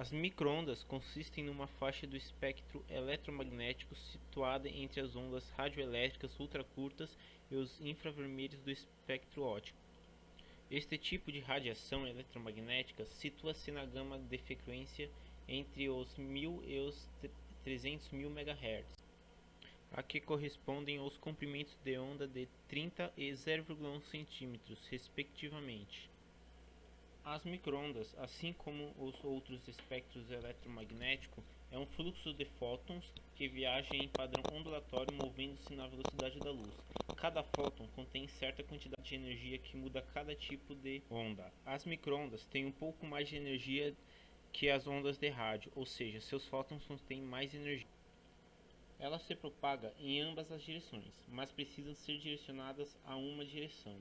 As microondas consistem numa faixa do espectro eletromagnético situada entre as ondas radioelétricas ultracurtas e os infravermelhos do espectro óptico. Este tipo de radiação eletromagnética situa-se na gama de frequência entre os 1000 e os 300.000 MHz, a que correspondem aos comprimentos de onda de 30 e 0,1 cm, respectivamente. As microondas, assim como os outros espectros eletromagnéticos, é um fluxo de fótons que viaja em padrão ondulatório movendo-se na velocidade da luz. Cada fóton contém certa quantidade de energia que muda cada tipo de onda. As microondas têm um pouco mais de energia que as ondas de rádio, ou seja, seus fótons contêm mais energia. Ela se propaga em ambas as direções, mas precisam ser direcionadas a uma direção.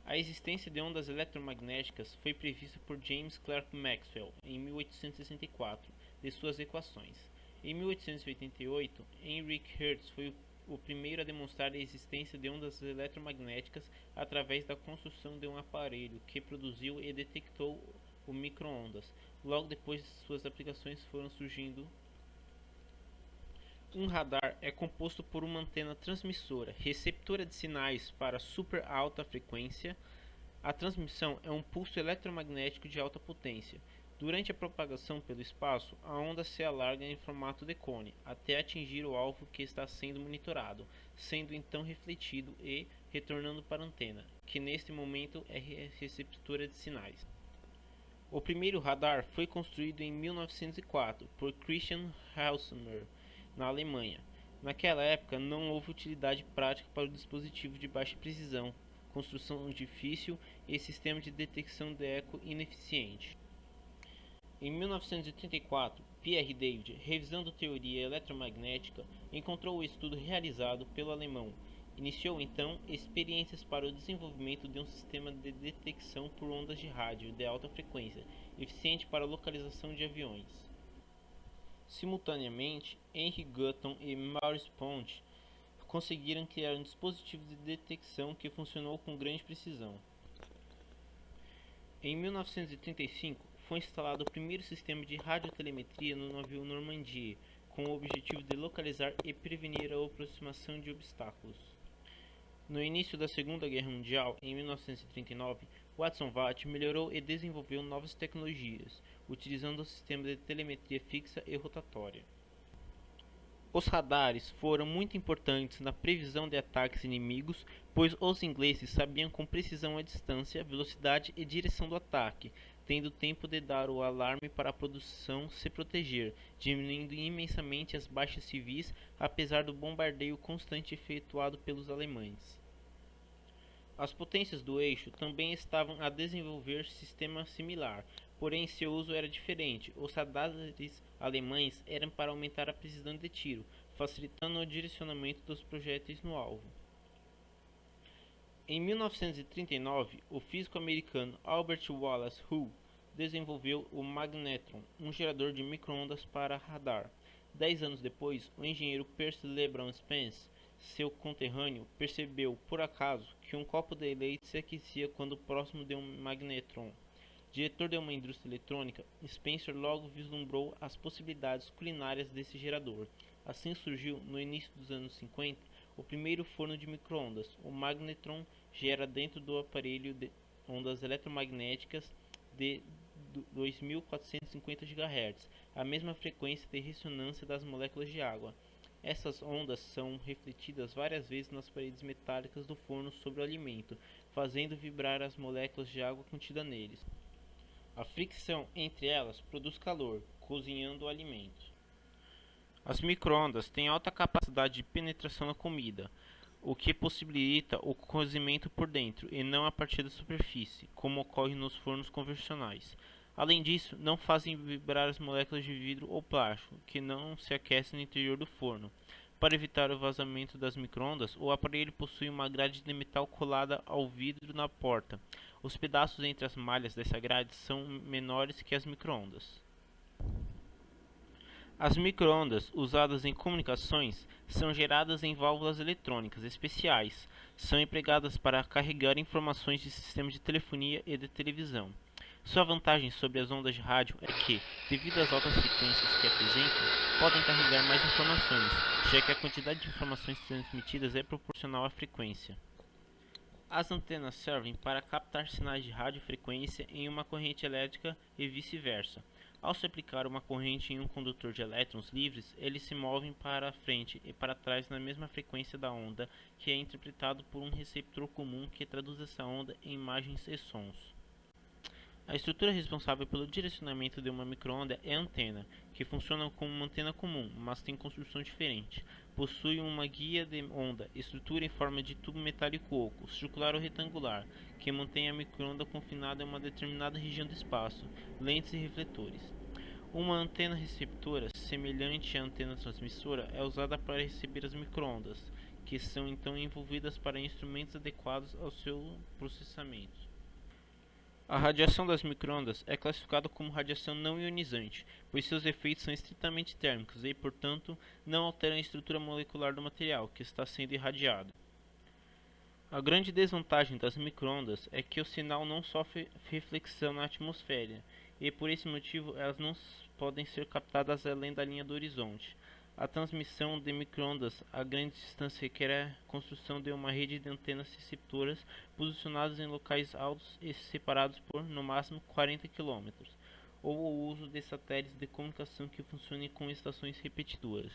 A existência de ondas eletromagnéticas foi prevista por James Clerk Maxwell em 1864, de suas equações. Em 1888, Heinrich Hertz foi o primeiro a demonstrar a existência de ondas eletromagnéticas através da construção de um aparelho que produziu e detectou o micro-ondas. Logo depois, suas aplicações foram surgindo. Um radar é composto por uma antena transmissora, receptora de sinais para super alta frequência. A transmissão é um pulso eletromagnético de alta potência. Durante a propagação pelo espaço, a onda se alarga em formato de cone, até atingir o alvo que está sendo monitorado, sendo então refletido e retornando para a antena, que neste momento é receptora de sinais. O primeiro radar foi construído em 1904 por Christian Hellsmer, na Alemanha. Naquela época não houve utilidade prática para o dispositivo de baixa precisão, construção difícil e sistema de detecção de eco ineficiente. Em 1934, Pierre David, revisando teoria eletromagnética, encontrou o estudo realizado pelo alemão. Iniciou então experiências para o desenvolvimento de um sistema de detecção por ondas de rádio de alta frequência, eficiente para a localização de aviões. Simultaneamente, Henry Gutton e Maurice Ponge conseguiram criar um dispositivo de detecção que funcionou com grande precisão. Em 1935, foi instalado o primeiro sistema de radiotelemetria no navio Normandie, com o objetivo de localizar e prevenir a aproximação de obstáculos. No início da Segunda Guerra Mundial, em 1939, Watson Watt melhorou e desenvolveu novas tecnologias, utilizando o sistema de telemetria fixa e rotatória. Os radares foram muito importantes na previsão de ataques inimigos, pois os ingleses sabiam com precisão a distância, velocidade e direção do ataque, tendo tempo de dar o alarme para a produção se proteger, diminuindo imensamente as baixas civis, apesar do bombardeio constante efetuado pelos alemães. As potências do eixo também estavam a desenvolver sistema similar, porém seu uso era diferente. Os radares alemães eram para aumentar a precisão de tiro, facilitando o direcionamento dos projéteis no alvo. Em 1939, o físico americano Albert Wallace Hull desenvolveu o magnetron, um gerador de microondas para radar. 10 anos depois, o engenheiro Percy LeBron Spence, seu conterrâneo, percebeu, por acaso, que um copo de leite se aquecia quando próximo de um magnetron. Diretor de uma indústria eletrônica, Spencer logo vislumbrou as possibilidades culinárias desse gerador. Assim surgiu, no início dos anos 50, o primeiro forno de microondas. O magnetron gera dentro do aparelho de ondas eletromagnéticas de 2450 GHz, a mesma frequência de ressonância das moléculas de água. Essas ondas são refletidas várias vezes nas paredes metálicas do forno sobre o alimento, fazendo vibrar as moléculas de água contidas neles. A fricção entre elas produz calor, cozinhando o alimento. As microondas têm alta capacidade de penetração na comida, o que possibilita o cozimento por dentro e não a partir da superfície, como ocorre nos fornos convencionais. Além disso, não fazem vibrar as moléculas de vidro ou plástico, que não se aquecem no interior do forno. Para evitar o vazamento das microondas, o aparelho possui uma grade de metal colada ao vidro na porta. Os pedaços entre as malhas dessa grade são menores que as microondas. As microondas usadas em comunicações são geradas em válvulas eletrônicas especiais. São empregadas para carregar informações de sistemas de telefonia e de televisão. Sua vantagem sobre as ondas de rádio é que, devido às altas frequências que apresentam, podem carregar mais informações, já que a quantidade de informações transmitidas é proporcional à frequência. As antenas servem para captar sinais de radiofrequência em uma corrente elétrica e vice-versa. Ao se aplicar uma corrente em um condutor de elétrons livres, eles se movem para frente e para trás na mesma frequência da onda, que é interpretado por um receptor comum que traduz essa onda em imagens e sons. A estrutura responsável pelo direcionamento de uma microonda é a antena, que funciona como uma antena comum, mas tem construção diferente. Possui uma guia de onda, estrutura em forma de tubo metálico oco, circular ou retangular, que mantém a microonda confinada em uma determinada região do espaço, lentes e refletores. Uma antena receptora, semelhante à antena transmissora, é usada para receber as microondas, que são então envolvidas para instrumentos adequados ao seu processamento. A radiação das microondas é classificada como radiação não ionizante, pois seus efeitos são estritamente térmicos e, portanto, não alteram a estrutura molecular do material que está sendo irradiado. A grande desvantagem das microondas é que o sinal não sofre reflexão na atmosfera, e por esse motivo elas não podem ser captadas além da linha do horizonte. A transmissão de microondas a grande distância requer a construção de uma rede de antenas receptoras posicionadas em locais altos e separados por, no máximo, 40 km, ou o uso de satélites de comunicação que funcionem com estações repetidoras.